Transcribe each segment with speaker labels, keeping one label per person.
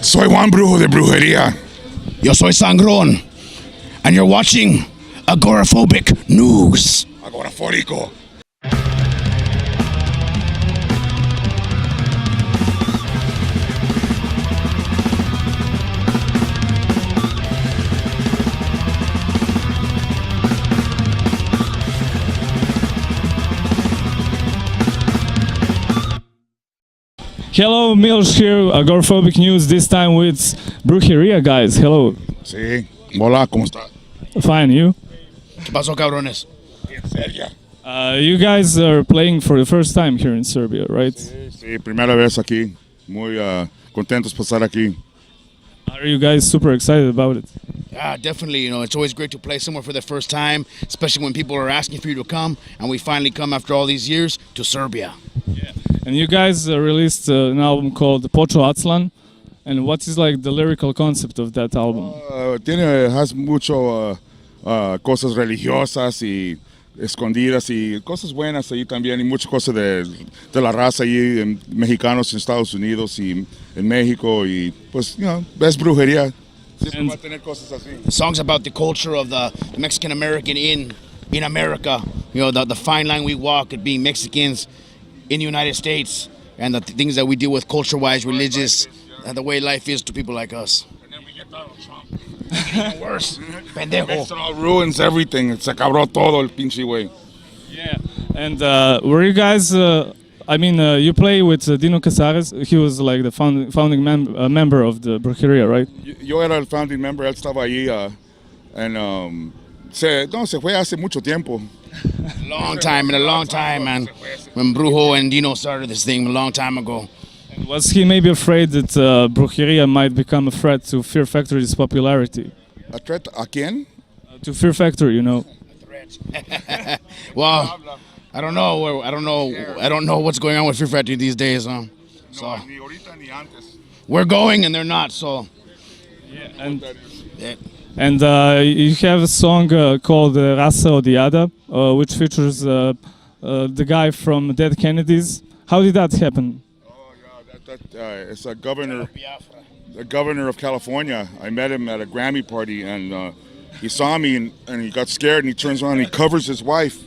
Speaker 1: Soy Juan Brujo de Brujeria.
Speaker 2: Yo soy Sangron, and you're watching Agoraphobic News.
Speaker 1: Agoraphobic.
Speaker 3: Hello, Mills here, Agoraphobic News, this time with Brujeria, guys. Hello.
Speaker 1: Sí. Hola, ¿cómo está?
Speaker 3: Fine, you?
Speaker 2: ¿Qué pasó, cabrones?
Speaker 1: En Serbia.
Speaker 3: You guys are playing for the first time here in Serbia, right?
Speaker 1: Sí, primera vez aquí. Muy contentos por estar aquí.
Speaker 3: Are you guys super excited about it?
Speaker 2: Yeah, definitely. You know, it's always great to play somewhere for the first time, especially when people are asking for you to come, and we finally come after all these years to Serbia.
Speaker 3: Yeah. And you guys released an album called Pocho Atslan. And what is like the lyrical concept of that album?
Speaker 1: Has mucho cosas religiosas y escondidas y cosas buenas ahí también y muchas cosas de la raza ahí mexicanos en Estados Unidos y en México y pues, you know, es brujería. Siempre va a tener cosas así.
Speaker 2: The song's about the culture of the Mexican American in America. You know, the fine line we walk at being Mexicans in the United States and the things that we deal with culture-wise, religious, and the way life is to people like us.
Speaker 1: And then we get Donald Trump.
Speaker 2: Even worse. Pendejo.
Speaker 1: It all ruins everything. Se cabró todo el pinche güey.
Speaker 3: Yeah. And were you guys... you play with Dino Casares. He was like the founding member of the Brujeria, right?
Speaker 1: Yo era el founding member. Él estaba ahí se fue hace mucho tiempo.
Speaker 2: A long time, man. When Brujo and Dino started this thing a long time ago.
Speaker 3: And was he maybe afraid that Brujeria might become a threat to Fear Factory's popularity?
Speaker 1: ¿A threat a quién?
Speaker 3: To Fear Factory, you know.
Speaker 2: Well, I don't know what's going on with Fear Factory these days, So
Speaker 1: Ni ahorita ni antes.
Speaker 2: we're going and they're not. So
Speaker 3: Yeah, and you have a song called Raza Odiada, which features the guy from Dead Kennedys. How did that happen?
Speaker 1: Oh yeah, it's a governor of California. I met him at a Grammy party, and he saw me, and he got scared, and he turns around, and he covers his wife.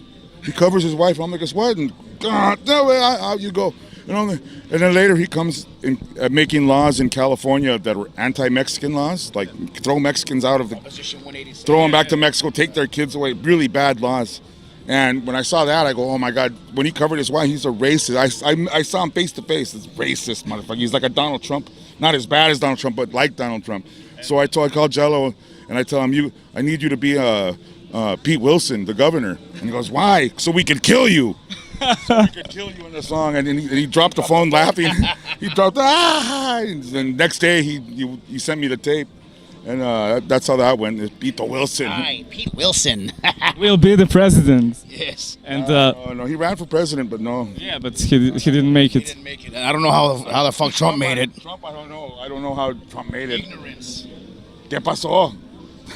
Speaker 1: I'm like, what? And God, no way, out you go. You know, and then later he comes in making laws in California that were anti-Mexican laws, like throw Mexicans out of throw them back to Mexico, take their kids away, really bad laws. And when I saw that, I go, oh my God, when he covered his wife, he's a racist. I saw him face to face, this racist motherfucker. He's like a Donald Trump, not as bad as Donald Trump, but like Donald Trump. So I called Jello, and I tell him, I need you to be Pete Wilson, the governor. And he goes, why? So we can kill you. So we could kill you in the song, and he dropped the phone laughing. He dropped, and then next day he sent me the tape, and that's how that went. It's Pete Wilson.
Speaker 2: Hi, Pete Wilson.
Speaker 3: Will be the president.
Speaker 2: Yes.
Speaker 3: And
Speaker 1: no, he ran for president, but no.
Speaker 3: Yeah, but he didn't make it.
Speaker 2: He didn't make it. I don't know how the fuck Trump made it.
Speaker 1: Trump, I don't know. I don't know how Trump made it.
Speaker 2: Ignorance.
Speaker 1: ¿Qué pasó?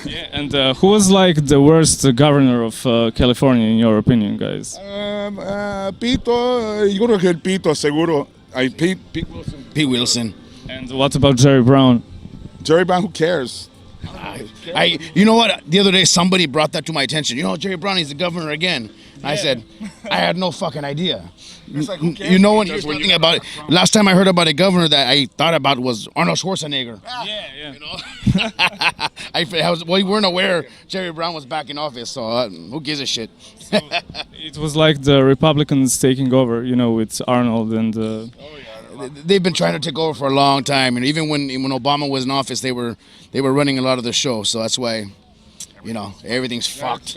Speaker 3: Yeah, and who was like the worst governor of California in your opinion, guys?
Speaker 1: Pito, yo creo que el Pito, seguro. Pete Wilson.
Speaker 2: Pete Wilson.
Speaker 3: And what about Jerry Brown?
Speaker 1: Jerry Brown, who cares?
Speaker 2: You know what? The other day somebody brought that to my attention. You know, Jerry Brown, he's the governor again. Yeah. I said, I had no fucking idea.
Speaker 1: It's like, who cares?
Speaker 2: You know, here's the thing about it. Last time I heard about a governor that I thought about was Arnold Schwarzenegger.
Speaker 3: Yeah.
Speaker 2: You know, we weren't aware Jerry Brown was back in office, so who gives a shit?
Speaker 3: So it was like the Republicans taking over, you know, with Arnold and.
Speaker 2: They've been trying to take over for a long time, and even when Obama was in office, they were running a lot of the show. So that's why, you know, everything's fucked.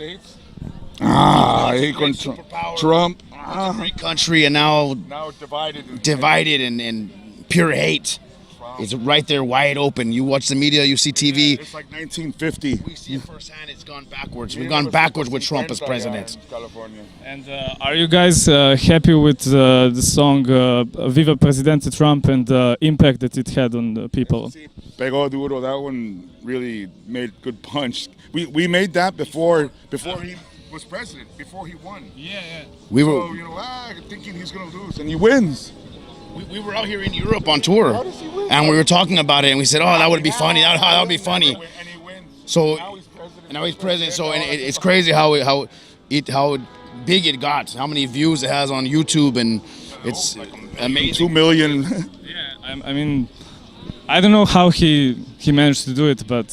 Speaker 1: Trump.
Speaker 2: It's a great country, and now divided and pure hate. It's right there, wide open. You watch the media, you see TV.
Speaker 1: Yeah, it's like 1950.
Speaker 2: We see it firsthand. It's gone backwards. We've gone backwards with Trump as president.
Speaker 3: And are you guys happy with the song "Viva Presidente Trump" and the impact that it had on the people?
Speaker 1: Pegó duro. That one really made good punch. We made that before he was president, before he won.
Speaker 2: Yeah.
Speaker 1: We were, thinking he's gonna lose, and he wins.
Speaker 2: We were out here in Europe on tour.
Speaker 1: How does he win?
Speaker 2: and we were talking about it, and we said, "Oh, that would be funny. That would be funny."
Speaker 1: And he wins.
Speaker 2: So
Speaker 1: Now he's president.
Speaker 2: So and it's crazy how big it got, how many views it has on YouTube, and it's amazing.
Speaker 1: 2 million.
Speaker 3: Yeah, I mean, I don't know how he managed to do it, but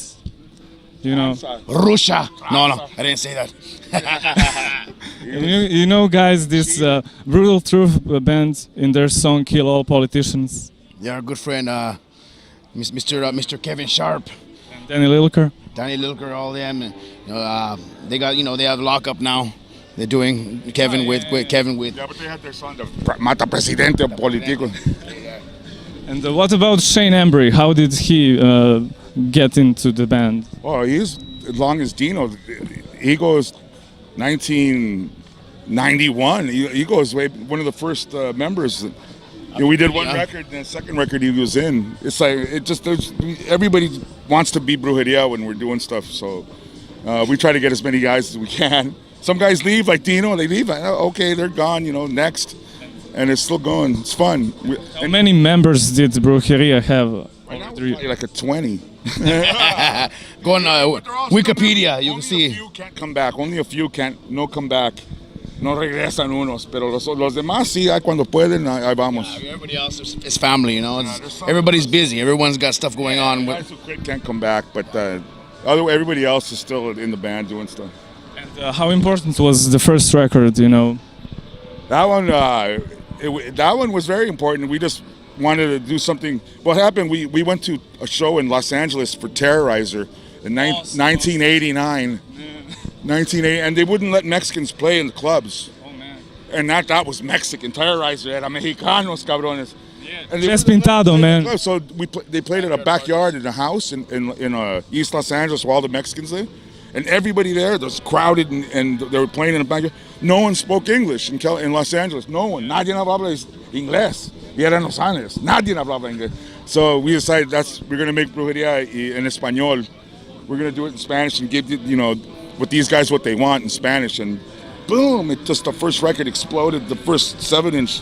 Speaker 3: you know,
Speaker 2: Russia. No, I didn't say that.
Speaker 3: you know, guys, this Brutal Truth band in their song "Kill All Politicians."
Speaker 2: Yeah, our good friend, Mr. Kevin Sharp,
Speaker 3: And Danny Lilker.
Speaker 2: Danny Lilker, all them. They got, they have lockup now. They're doing Kevin with Kevin with.
Speaker 1: Yeah, but they had their song, the Mata Presidente Politico.
Speaker 3: And what about Shane Embry? How did he get into the band?
Speaker 1: Oh, he's as long as Dino. He goes 1991. He goes way, one of the first members. We did one record, and the second record he was in. It's like everybody wants to be Brujeria when we're doing stuff, so we try to get as many guys as we can. Some guys leave, like Dino. They leave. Okay, they're gone. And it's still going. It's fun.
Speaker 3: How many members did Brujeria have?
Speaker 1: Right now, we're probably like a 20.
Speaker 2: Go on Wikipedia, you can
Speaker 1: Only
Speaker 2: see.
Speaker 1: a few can't come back. Only a few no come back. No regresan unos, pero los demás sí, cuando pueden, ahí vamos.
Speaker 2: Everybody else is family, everybody's busy. Everyone's got stuff going on.
Speaker 1: Guys who quit can't come back, but everybody else is still in the band doing stuff.
Speaker 3: And how important was the first record?
Speaker 1: That one, that one was very important. We just wanted to do something. What happened? We went to a show in Los Angeles for Terrorizer in 1989. 1980, and they wouldn't let Mexicans play in the clubs.
Speaker 3: Oh man!
Speaker 1: And that was Mexican. Terrorizer era mexicanos, cabrones.
Speaker 3: Yeah. Just pintado, man.
Speaker 1: So they played at a backyard in a house in East Los Angeles where all the Mexicans live, and everybody there was crowded, and they were playing in the backyard. No one spoke English in Los Angeles. No one. Nadie hablaba inglés. Y eran Los Angeles. Nadie hablaba inglés. So we decided we're going to make Brujeria en español. We're going to do it in Spanish and give with these guys what they want in Spanish, and boom, the first record exploded, the first 7-inch,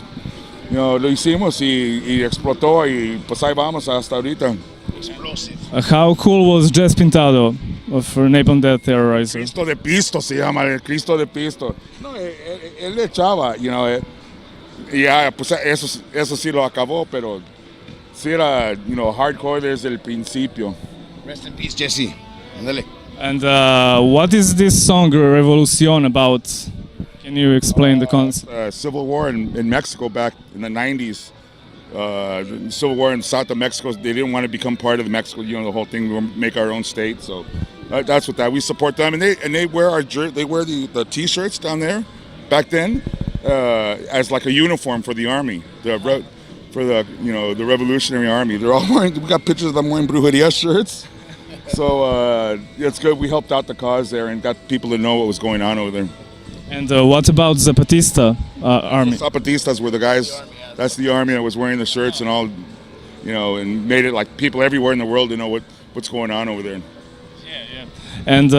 Speaker 1: lo hicimos y explotó, y pues ahí vamos hasta ahorita.
Speaker 2: Explosive.
Speaker 3: How cool was Jazz Pintado for Napalm Death Terrorizer?
Speaker 1: Cristo de Pisto se llama, el Cristo de Pisto. No, él le echaba, ya, pues eso sí lo acabó, pero sí era, hardcore desde el principio.
Speaker 2: Rest in peace, Jesse. Andale.
Speaker 3: And what is this song Revolución about? Can you explain the concept?
Speaker 1: Civil war in Mexico back in the 90s. The Civil war in south of Mexico, they didn't want to become part of Mexico, the whole thing, we make our own state. So that's what we support them. And they wear they wear the T-shirts down there back then as like a uniform for the army, for the Revolutionary Army. They're all wearing, we got pictures of them wearing Brujeria shirts. So it's good. We helped out the cause there and got people to know what was going on over there.
Speaker 3: And what about Zapatista army?
Speaker 1: The Zapatistas were the guys. That's the army that was wearing the shirts and all, and made it like people everywhere in the world to know what's going on over there.
Speaker 3: Yeah. And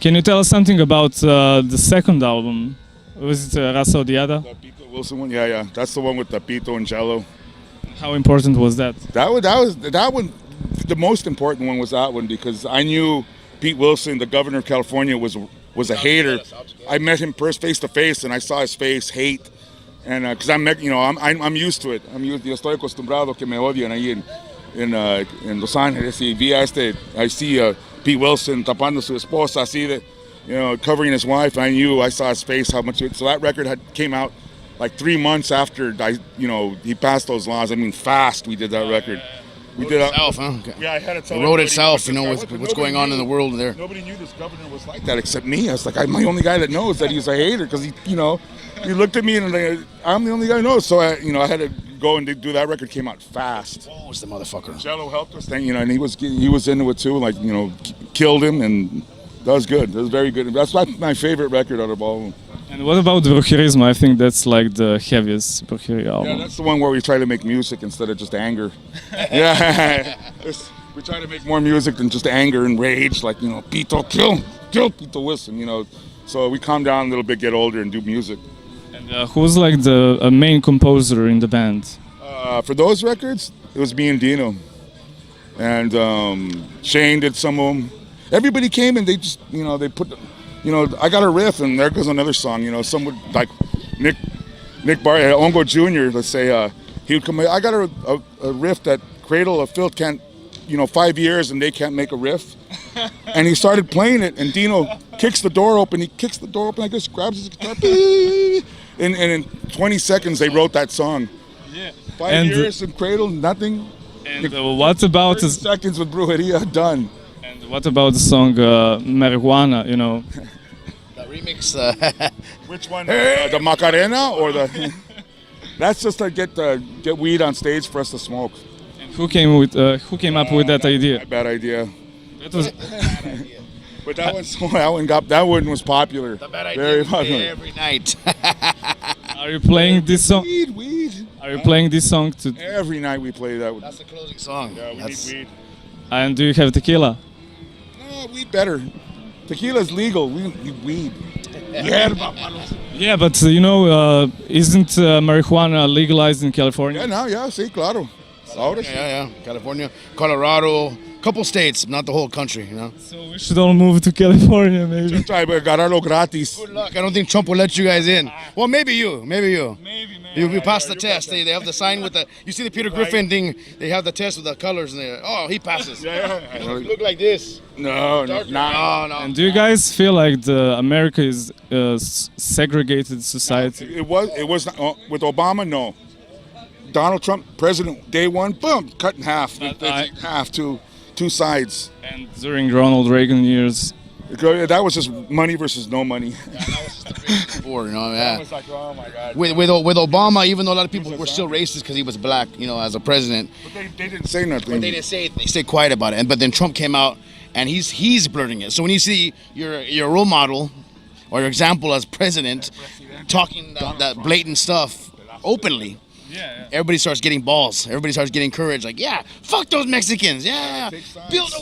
Speaker 3: can you tell us something about the second album? Was it Raza Odiada?
Speaker 1: The Pito Wilson one, yeah. That's the one with the Pito and Jello.
Speaker 3: How important was that?
Speaker 1: That one. The most important one was that one because I knew Pete Wilson, the governor of California, was a hater. I met him face to face, and I saw his face, hate, and because I'm used to it. Yo estoy acostumbrado que me odian ahí en Los Ángeles. Y I see Pete Wilson tapando su esposa, así covering his wife. I saw his face, how much. So that record came out like 3 months after he passed those laws. I mean, fast. We did that record. We did
Speaker 2: itself, huh?
Speaker 1: Yeah, I had to tell
Speaker 2: it wrote itself, what's going on in the world there.
Speaker 1: Nobody knew this governor was like that except me. I was like, I'm the only guy that knows that he's a hater because he looked at me and I'm the only guy who knows. So I had to go and do that record. Came out fast.
Speaker 2: What was the motherfucker?
Speaker 1: Jello helped us, and he was into it too. Like killed him, and that was good. That was very good. That's my favorite record out of all of them.
Speaker 3: And what about Brujerismo? I think that's like the heaviest Brujeria album.
Speaker 1: Yeah, that's the one where we try to make music instead of just anger. Yeah, we try to make more music than just anger and rage. Like Pito, kill Pito Wilson. So we calm down a little bit, get older, and do music.
Speaker 3: And who's like the main composer in the band?
Speaker 1: For those records, It was me and Dino. And Shane did some of them. Everybody came and they just, they put, I got a riff and there goes another song. Some would, like Nick Ongo Jr., let's say, he would come, I got a riff that Cradle of Filth can't, 5 years and they can't make a riff. And he started playing it and Dino kicks the door open. He kicks the door open like this, grabs his guitar, and in 20 seconds they wrote that song.
Speaker 3: Yeah.
Speaker 1: 5 years in Cradle, nothing.
Speaker 3: And what about
Speaker 1: 30 seconds with Brujeria, done.
Speaker 3: And what about the song Marijuana?
Speaker 2: The remix.
Speaker 1: Which one? The Macarena or the? That's just to get weed on stage for us to smoke.
Speaker 3: And who came up with that idea?
Speaker 1: Bad idea.
Speaker 3: That was
Speaker 1: But that one was popular.
Speaker 2: The bad idea.
Speaker 1: Very popular.
Speaker 2: Every night.
Speaker 3: Are you playing this song?
Speaker 1: Weed.
Speaker 3: Are you playing this song to?
Speaker 1: Every night we play that.
Speaker 2: That's the closing song.
Speaker 1: Yeah, we need weed.
Speaker 3: And do you have tequila?
Speaker 1: No, weed better. Tequila's legal. We need weed.
Speaker 3: Yeah, but isn't marijuana legalized in California?
Speaker 1: Yeah, now, sí, claro. Ahora sí.
Speaker 2: Yeah. California, Colorado, couple states, not the whole country.
Speaker 3: So we should all move to California, maybe.
Speaker 1: Try to agarrarlo gratis.
Speaker 2: Good luck. I don't think Trump will let you guys in. Well, maybe you.
Speaker 3: Maybe.
Speaker 2: You passed the test. They have the sign with the. You see the Peter Griffin thing? They have the test with the colors in there. Oh, he passes.
Speaker 1: Yeah.
Speaker 2: Look like this.
Speaker 1: No.
Speaker 2: No.
Speaker 3: And do you guys feel like America is a segregated society?
Speaker 1: It was not, with Obama. No. Donald Trump, president, day one, boom, cut in half. Half two sides.
Speaker 3: And during Ronald Reagan years.
Speaker 1: That was just money versus no money.
Speaker 2: That was just the big before, yeah.
Speaker 1: That was like, oh my God.
Speaker 2: With Obama, even though a lot of people were still racist because he was black, as a president.
Speaker 1: But they didn't say nothing.
Speaker 2: But they didn't say it. They stayed quiet about it. But then Trump came out and he's blurting it. So when you see your role model or your example as president talking that blatant stuff openly.
Speaker 3: Yeah.
Speaker 2: Everybody starts getting balls. Everybody starts getting courage. Like, yeah, fuck those Mexicans. Yeah, build a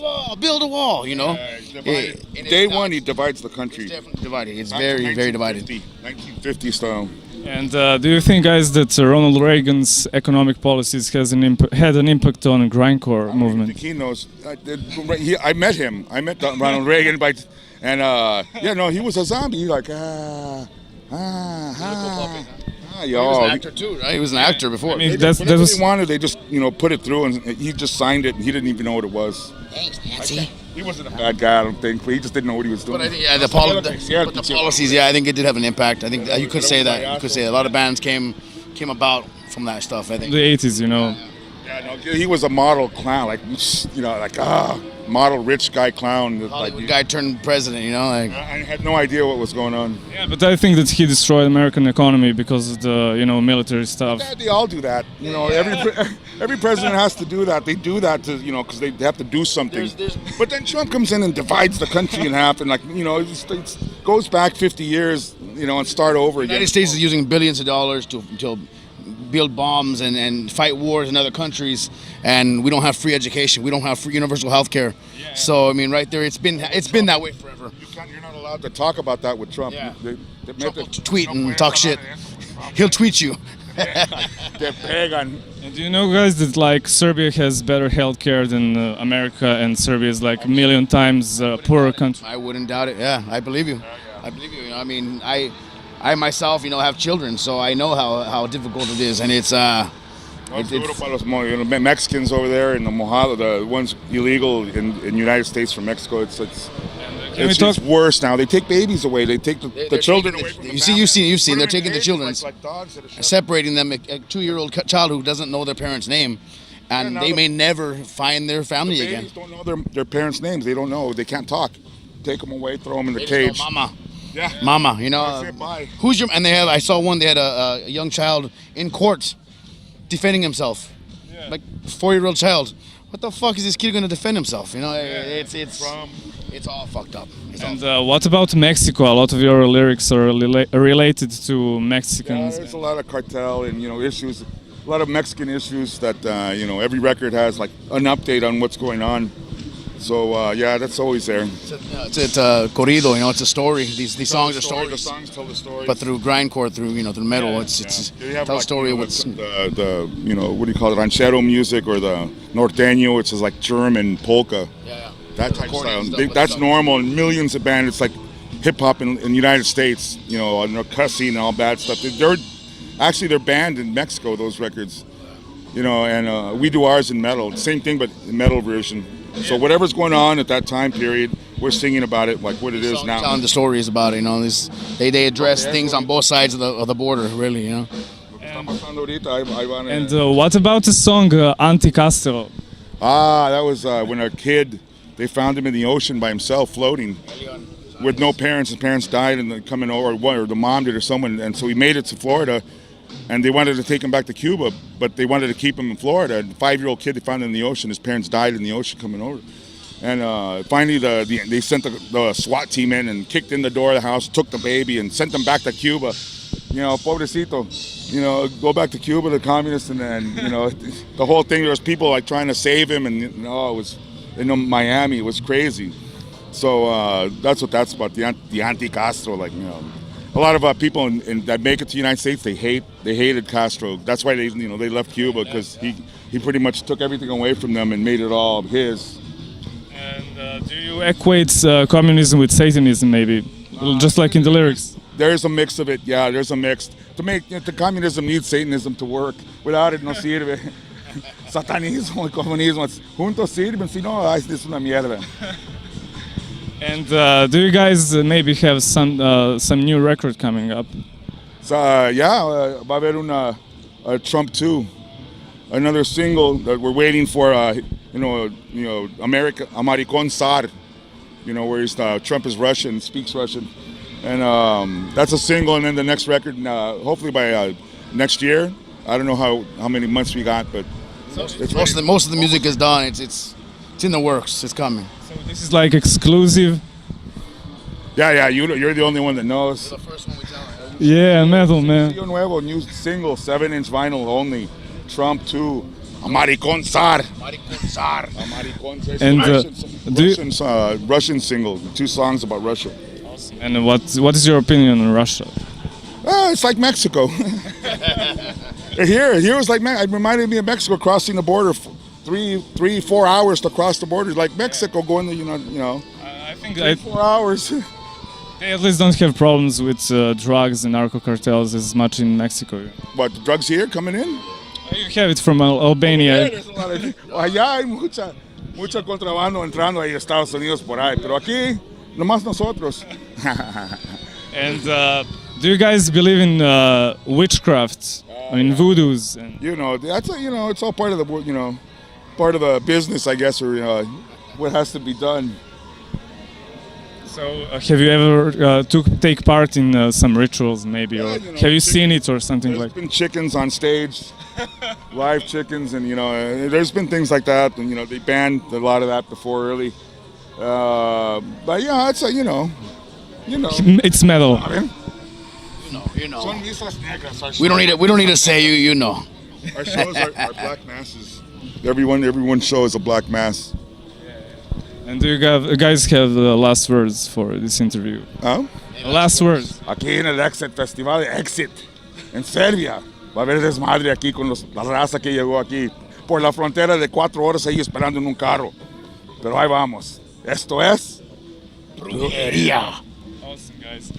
Speaker 2: wall.
Speaker 1: Day one, he divides the country.
Speaker 2: It's definitely divided. It's very, very divided.
Speaker 1: 1950 style.
Speaker 3: And do you think, guys, that Ronald Reagan's economic policies had an impact on the grindcore movement?
Speaker 1: He knows. I met him. I met Ronald Reagan, he was a zombie. He like
Speaker 2: He was an actor too, right? He was an actor before.
Speaker 3: I mean,
Speaker 1: they wanted, they just put it through, and he just signed it, and he didn't even know what it was.
Speaker 2: Thanks, Nancy.
Speaker 1: He wasn't a bad guy, I don't think, but he just didn't know what he was doing.
Speaker 2: But I think the policies, I think it did have an impact. I think you could say that. You could say a lot of bands came about from that stuff. I think
Speaker 3: the 80s,
Speaker 1: Yeah, no, he was a model clown, model rich guy clown.
Speaker 2: Hollywood guy turned president,
Speaker 1: I had no idea what was going on.
Speaker 3: Yeah, but I think that he destroyed American economy because of the military stuff.
Speaker 1: Yeah, they all do that. Every president has to do that. They do that to because they have to do something. But then Trump comes in and divides the country in half, and it goes back 50 years, and start over again.
Speaker 2: The United States is using billions of dollars to build bombs and fight wars in other countries, and we don't have free education. We don't have free universal health care. Yeah. So I mean, right there, it's been that way forever.
Speaker 1: You're not allowed to talk about that with Trump.
Speaker 2: Yeah. Trump will tweet and talk shit. He'll tweet you.
Speaker 3: And do you know, guys, that Serbia has better health care than America, and Serbia is a million times poorer country?
Speaker 2: I wouldn't doubt it. Yeah, I believe you. I believe you. I mean, I myself, have children, so I know how difficult it is, and it's
Speaker 1: Mexicans over there and the ones illegal in the United States from Mexico. It's worse now. They take babies away. They take the children away.
Speaker 2: You've seen. They're taking the children, separating them. A 2-year-old child who doesn't know their parents' name, and they may never find their family again.
Speaker 1: Babies don't know their parents' names. They don't know. They can't talk. Take them away. Throw them in the cage.
Speaker 2: Mama.
Speaker 1: Yeah.
Speaker 2: Mama,
Speaker 1: who's
Speaker 2: your? And I saw one. They had a young child in court defending himself, 4-year-old child. What the fuck is this kid going to defend himself? It's all fucked up.
Speaker 3: And what about Mexico? A lot of your lyrics are related to Mexicans.
Speaker 1: Yeah, there's a lot of cartel and issues, a lot of Mexican issues that every record has an update on what's going on. So yeah, that's always there.
Speaker 2: It's a corrido, you know. It's a story. These songs are stories.
Speaker 1: The songs tell the story.
Speaker 2: But through grindcore, through metal, it's
Speaker 1: You have
Speaker 2: tell a
Speaker 1: like,
Speaker 2: story
Speaker 1: you
Speaker 2: of
Speaker 1: know,
Speaker 2: what's.
Speaker 1: the you know, what do you call it, ranchero music, or the norteño, which is like German polka.
Speaker 2: Yeah.
Speaker 1: That type of
Speaker 2: Accordion
Speaker 1: style.
Speaker 2: stuff,
Speaker 1: That's normal in millions of bands. It's like hip hop in the United States, you know, cussing and all bad stuff. They're banned in Mexico, those records, you know, and we do ours in metal. Same thing, but in metal version. So whatever's going on at that time period, we're singing about it like what it is now.
Speaker 2: Telling the stories about it, you know. They address things on both sides of the border, really, you know.
Speaker 3: And what about the song Anticastro?
Speaker 1: That was when a kid, they found him in the ocean by himself, floating, with no parents. His parents died and coming over, or the mom did, or someone, and so he made it to Florida, and they wanted to take him back to Cuba, but they wanted to keep him in Florida. The 5-year-old kid, they found him in the ocean. His parents died in the ocean coming over. And finally, they sent the SWAT team in and kicked in the door of the house, took the baby, and sent them back to Cuba. You know, pobrecito, you know, go back to Cuba, the communists, and then, you know, the whole thing, there was people like trying to save him, and, you know, it was, in Miami, it was crazy. So that's what that's about, the anti-Castro, like, you know. A lot of people that make it to the United States, they hated Castro. That's why they left Cuba, because he pretty much took everything away from them and made it all his.
Speaker 3: And do you equate communism with Satanism, maybe, just like in the lyrics?
Speaker 1: There's a mix of it, yeah. There's a mix. The communism needs Satanism to work. Without it, no sirve. Satanismo y comunismo juntos sirven, si no, es una mierda.
Speaker 3: And do you guys maybe have some new record coming up?
Speaker 1: So va a haber a Trump 2, another single that we're waiting for. You know, America, Amaricon Tsar. You know, where Trump is Russian, speaks Russian, and that's a single. And then the next record, hopefully by next year. I don't know how many months we got, but
Speaker 2: most of the music is done. It's in the works. It's coming.
Speaker 3: So this is like exclusive.
Speaker 1: Yeah. You're the only one that knows.
Speaker 2: The first one we tell.
Speaker 3: Yeah, metal, man.
Speaker 1: Tío Nuevo, new single, 7-inch vinyl only. Trump 2, Amaricon Tsar.
Speaker 3: And
Speaker 1: Russian single, 2 songs about Russia.
Speaker 3: And what is your opinion on Russia?
Speaker 1: It's like Mexico. Here was like, it reminded me of Mexico, crossing the border, 3-4 hours to cross the border, like Mexico going to, you know.
Speaker 3: I think
Speaker 1: 4 hours.
Speaker 3: They at least don't have problems with drugs and narco cartels as much in Mexico.
Speaker 1: What, the drugs here coming in?
Speaker 3: You have it from Albania.
Speaker 1: There's a lot of, allá hay mucha contrabando entrando ahí a Estados Unidos por ahí, pero aquí nomás nosotros.
Speaker 3: And do you guys believe in witchcraft? I mean, voodoos? And
Speaker 1: You know, that's it's all part of the part of the business, I guess, or what has to be done.
Speaker 3: so, have you ever take part in some rituals, maybe, or have you seen it or something
Speaker 1: There's
Speaker 3: like?
Speaker 1: been chickens on stage, live chickens, and there's been things like that, and they banned a lot of that before early. But yeah, it's
Speaker 3: It's metal.
Speaker 2: You know.
Speaker 1: Son misas negras. Our
Speaker 2: We don't need to say you know.
Speaker 1: Our shows are black masses. Everyone show is a black mass.
Speaker 3: And do you guys have the last words for this interview?
Speaker 1: Huh?
Speaker 3: Last words.
Speaker 1: Aquí en el Exit Festival de Exit, en Serbia, va a haber desmadre aquí con la raza que llegó aquí por la frontera de 4 horas ahí esperando en un carro. Pero ahí vamos. Esto es Brujeria.
Speaker 3: Awesome, guys.